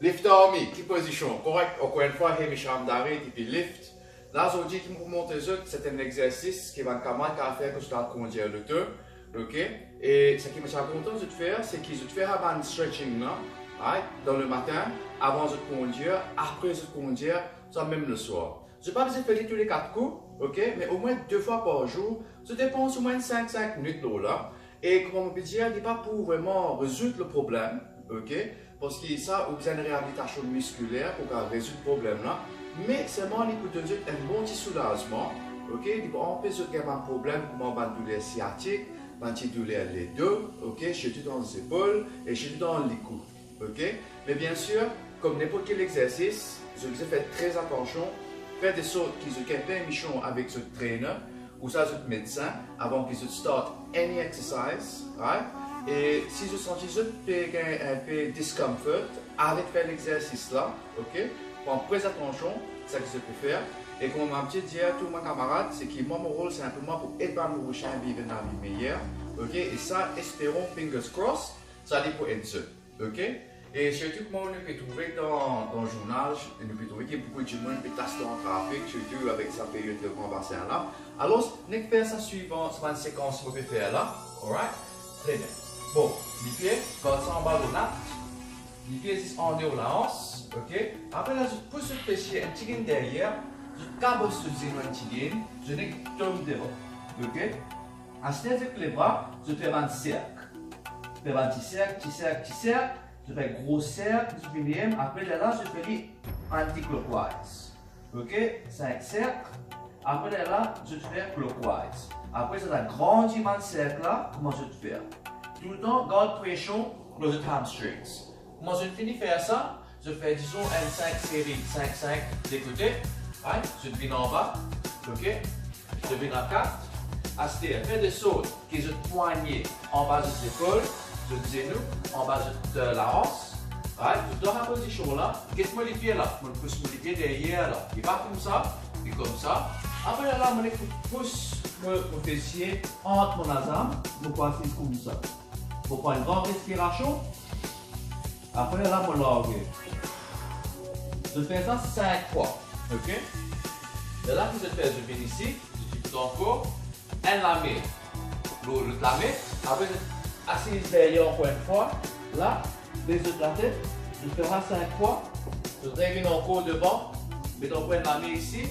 Lift army, qui position? Correct. Encore une fois, j'ai mes chambres d'arrêt et puis lift. Là, aujourd'hui, qui me montre c'est un exercice qui va faire que je dois conduire le temps. Ok? Et ce qui me semble content de faire, c'est que je fais un stretching là, right? Dans le matin, avant de conduire, après de conduire, ça même le soir. Je n'ai pas besoin de faire tous les 4 coups, ok? Mais au moins 2 fois par jour, je dépense au moins 5 minutes là. Et comme on peut dire, ce n'est pas pour vraiment résoudre le problème, ok? Parce que ça, vous avez une réhabilitation musculaire pour résoudre le problème là. Mais seulement, il peut donner un bon petit soulagement, ok? Il peut empêcher de avoir un problème comme une douleur sciatique, une douleur les dos, ok? Surtout dans les épaules et surtout dans les coudes, ok? Mais bien sûr, comme n'importe quel exercice, je vous ai fait très attention. Faire des sauts qui se campent michon avec ce trainer ou ça ce médecin avant qu'ils se start any exercise, right? Et si je sens un peu discomfort avec faire l'exercice là, ok? Prends très attention, c'est ce que je peux faire. Et comme m'a dit à tous mes camarades, c'est que moi mon rôle c'est simplement pour aider mon prochain à vivre une vie meilleure, ok? Et ça, espérons, fingers crossed, ça allait pour être ça, ok? Et surtout, moi, on peut trouver dans le journal, on peut trouver qu'il y a beaucoup de gens qui passent dans le trafic, surtout avec sa période de grand bassin là. Alors, on peut faire ça suivant, c'est une séquence qu'on peut faire là. Alright? Très bien. Bon, les pieds, quand ça en bas au natte, les pieds sont en haut la hanse, ok? Après là, je pousse le péché un petit gain derrière, je cabosse le zéro un petit gain, je n'ai que tombe devant, ok? Ensuite, avec les bras, je fais un cercle. Je fais un petit cercle, petit cercle, petit cercle. Je fais un gros cercle, je finis, après là, je fais anti-clockwise. Ok? 5 cercles. Après là, je fais clockwise. Après, ça grandit mon cercle là, comment je fais? Tout le temps, garde pression dans les hamstrings. Comment je finis de faire ça? Je fais, disons, une 5 série, 5-5 des côtés. Right? Je viens en bas. Ok? Je viens à 4. C'est-à-dire, faire des sauts qui sont poignés en bas des épaules. De genou, en bas de la hanche. Right? Je donne la position là. Qu'est-ce que je les pieds là? Je pousse les pieds derrière là. Il va comme ça, et comme ça. Après là, je pousse mon fessier entre mon asam. Je passe comme ça. Je prends une grande respiration. Après là, je largue. Je fais ça 5 fois. Ok? Et là, que je fais, je viens ici. Je suis encore. Un lamé. L'autre lamé. Après, assise derrière encore une fois, là, les autres la tête, je ferai 5 fois, je reviens encore devant, je mets encore une lamée ici,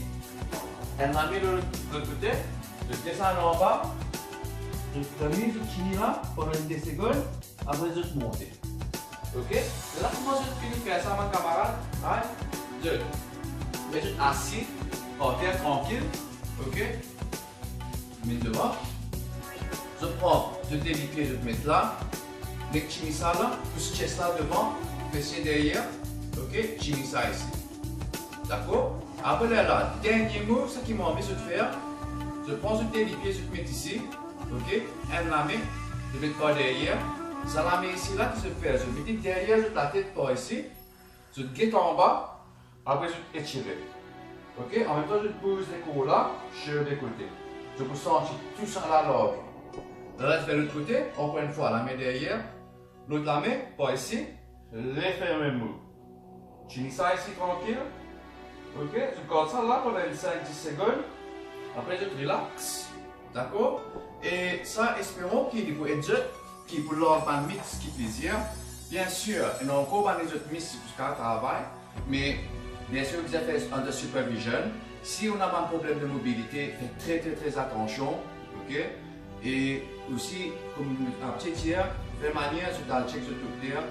une lamée de l'autre côté, je descends en bas, je remis le chini là pendant une secondes, après je monte. Ok? Et là, comment je finis de faire ça, mon camarade? Right? Je mets assis, en terre tranquille, ok? Je mets devant. Je prends deux pieds, je te mets là, les chimisa là, plus chest là devant, fessier derrière, ok, chimisa ici. D'accord? Après là, dernier mot, ce qui m'a envie de faire, je prends le pied, je te mets ici, ok, un lamé, je mets par derrière, ça lamé ici là, que je fais, je mets derrière la tête par ici, je guette en bas, après je étire. Ok, en même temps je pose les coups là, sur les côtés. Je peux sentir tout ça à la langue. Là, je fais l'autre côté, encore une fois, la main derrière, l'autre la main, par ici, les faire le même mot. Je mets ça ici tranquille, ok, je garde ça là pendant 5-10 secondes, après je relaxe, d'accord? Et ça, espérons qu'il peut être qu'il peut leur faire un mix qui plaisir. Bien sûr, il y a encore des autres mix jusqu'à le travail, mais bien sûr, vous avez fait under supervision. Si on a un problème de mobilité, faites très attention, ok? Et aussi, comme un petit tir, de manière, je dois checker sur tout clair,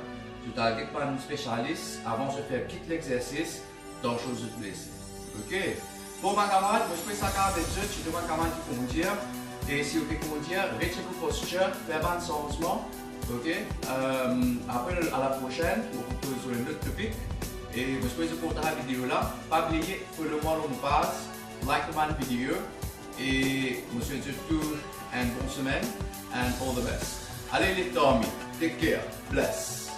je dois aller par un spécialiste avant de faire quitter l'exercice dans les choses de blessé. Ok? Pour ma camarade, je fais ça avec Dieu, je demande comment il faut dire. Et si vous pouvez dire, recheck vos postures, faites un changement. Ok? Après, à la prochaine, pour vous sur un autre topic. Et je vais vous montrer la vidéo là. Pas oublier, follow-moi dans mon page, like ma vidéo. Et je vous souhaite surtout une bonne semaine and all the best. Allez les Tommy, take care, bless.